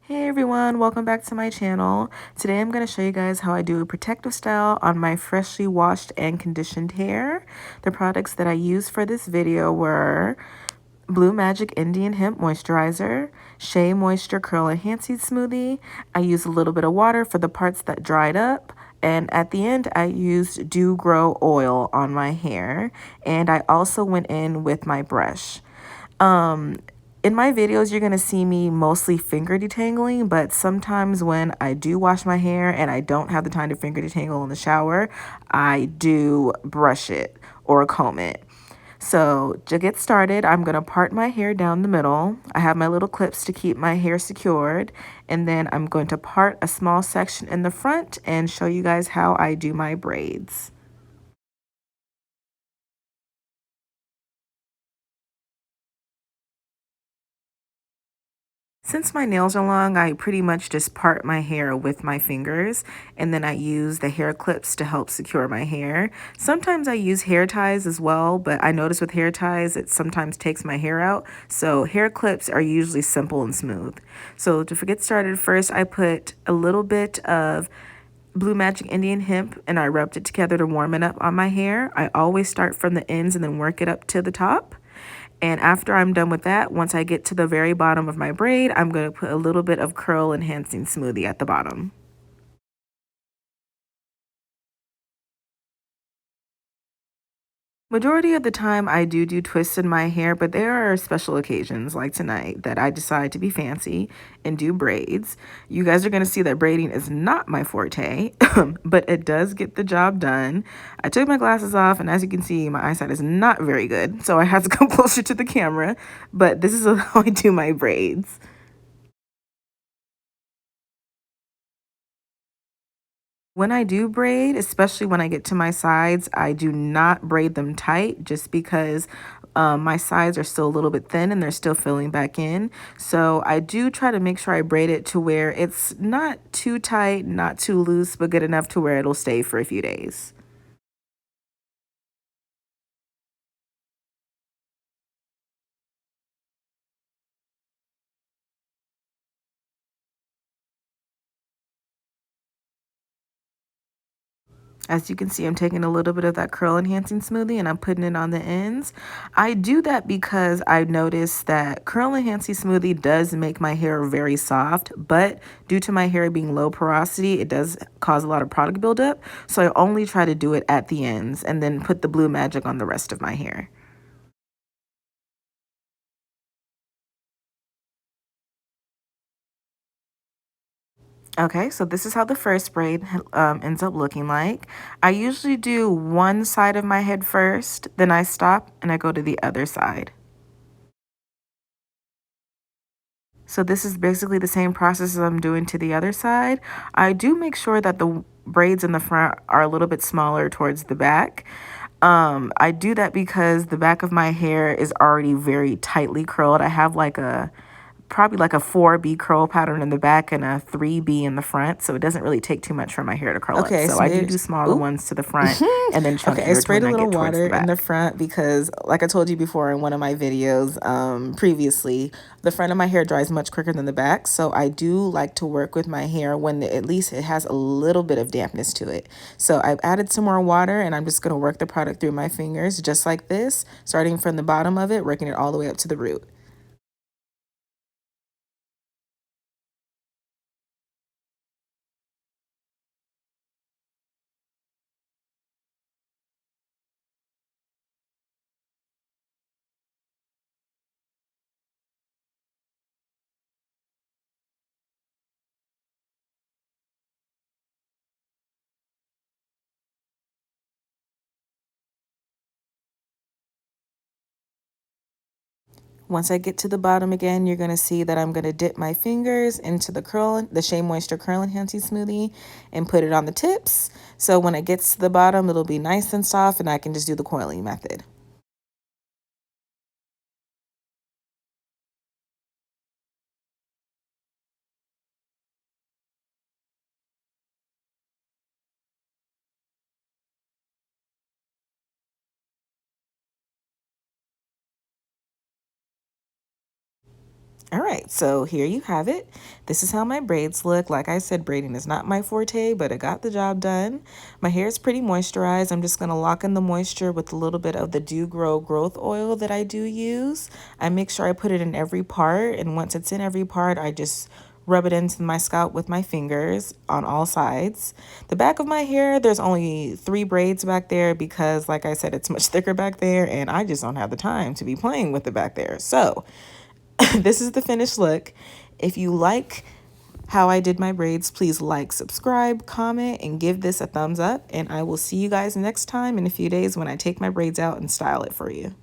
Hey everyone, welcome back to my channel. Today I'm going to show you guys how I do a protective style on my freshly washed and conditioned hair. The products that I used for this video were Blue Magic Indian Hemp Moisturizer, Shea Moisture Curl Enhancing Smoothie. I used a little bit of water for the parts that dried up. And at the end, I used Dew Grow oil on my hair. And I also went in with my brush. In my videos, you're going to see me mostly finger detangling, but sometimes when I do wash my hair and I don't have the time to finger detangle in the shower, I do brush it or comb it. So to get started, I'm going to part my hair down the middle. I have my little clips to keep my hair secured, and then I'm going to part a small section in the front and show you guys how I do my braids. Since my nails are long, I pretty much just part my hair with my fingers, and then I use the hair clips to help secure my hair. Sometimes I use hair ties as well, but I notice with hair ties it sometimes takes my hair out, so hair clips are usually simple and smooth. So to get started, first I put a little bit of Blue Magic Indian Hemp and I rubbed it together to warm it up on my hair. I always start from the ends and then work it up to the top. And after I'm done with that, once I get to the very bottom of my braid, I'm going to put a little bit of curl enhancing smoothie at the bottom. Majority of the time I do twists in my hair, but there are special occasions like tonight that I decide to be fancy and do braids. You guys are going to see that braiding is not my forte, but it does get the job done. I took my glasses off, and as you can see, my eyesight is not very good, so I have to come closer to the camera, but this is how I do my braids. When I do braid, especially when I get to my sides, I do not braid them tight just because my sides are still a little bit thin and they're still filling back in. So I do try to make sure I braid it to where it's not too tight, not too loose, but good enough to where it'll stay for a few days. As you can see, I'm taking a little bit of that curl enhancing smoothie and I'm putting it on the ends. I do that because I noticed that curl enhancing smoothie does make my hair very soft, but due to my hair being low porosity, it does cause a lot of product buildup. So I only try to do it at the ends and then put the Blue Magic on the rest of my hair. Okay, so this is how the first braid ends up looking like. I usually do one side of my head first, then I stop and I go to the other side. So this is basically the same process as I'm doing to the other side. I do make sure that the braids in the front are a little bit smaller towards the back. I do that because the back of my hair is already very tightly curled. I have like a probably like a 4B curl pattern in the back and a 3B in the front, so it doesn't really take too much for my hair to curl up. So I do smaller ones to the front and then Okay, I chunkier sprayed a when I little get towards water the in the back. front because, like I told you before in one of my videos previously, the front of my hair dries much quicker than the back. So I do like to work with my hair when at least it has a little bit of dampness to it. So I've added some more water and I'm just going to work the product through my fingers just like this, starting from the bottom of it, working it all the way up to the root. Once I get to the bottom again, you're going to see that I'm going to dip my fingers into the Shea Moisture Curl Enhancing Smoothie and put it on the tips. So when it gets to the bottom, it'll be nice and soft and I can just do the coiling method. All right, so here you have it. This is how my braids look. Like I said, braiding is not my forte, but it got the job done. My hair is pretty moisturized. I'm just gonna lock in the moisture with a little bit of the Do Grow growth oil that I do use. I make sure I put it in every part, and once it's in every part, I just rub it into my scalp with my fingers on all sides. The back of my hair, there's only 3 braids back there because, like I said, it's much thicker back there, and I just don't have the time to be playing with it back there. So this is the finished look. If you like how I did my braids, please like, subscribe, comment, and give this a thumbs up. And I will see you guys next time in a few days when I take my braids out and style it for you.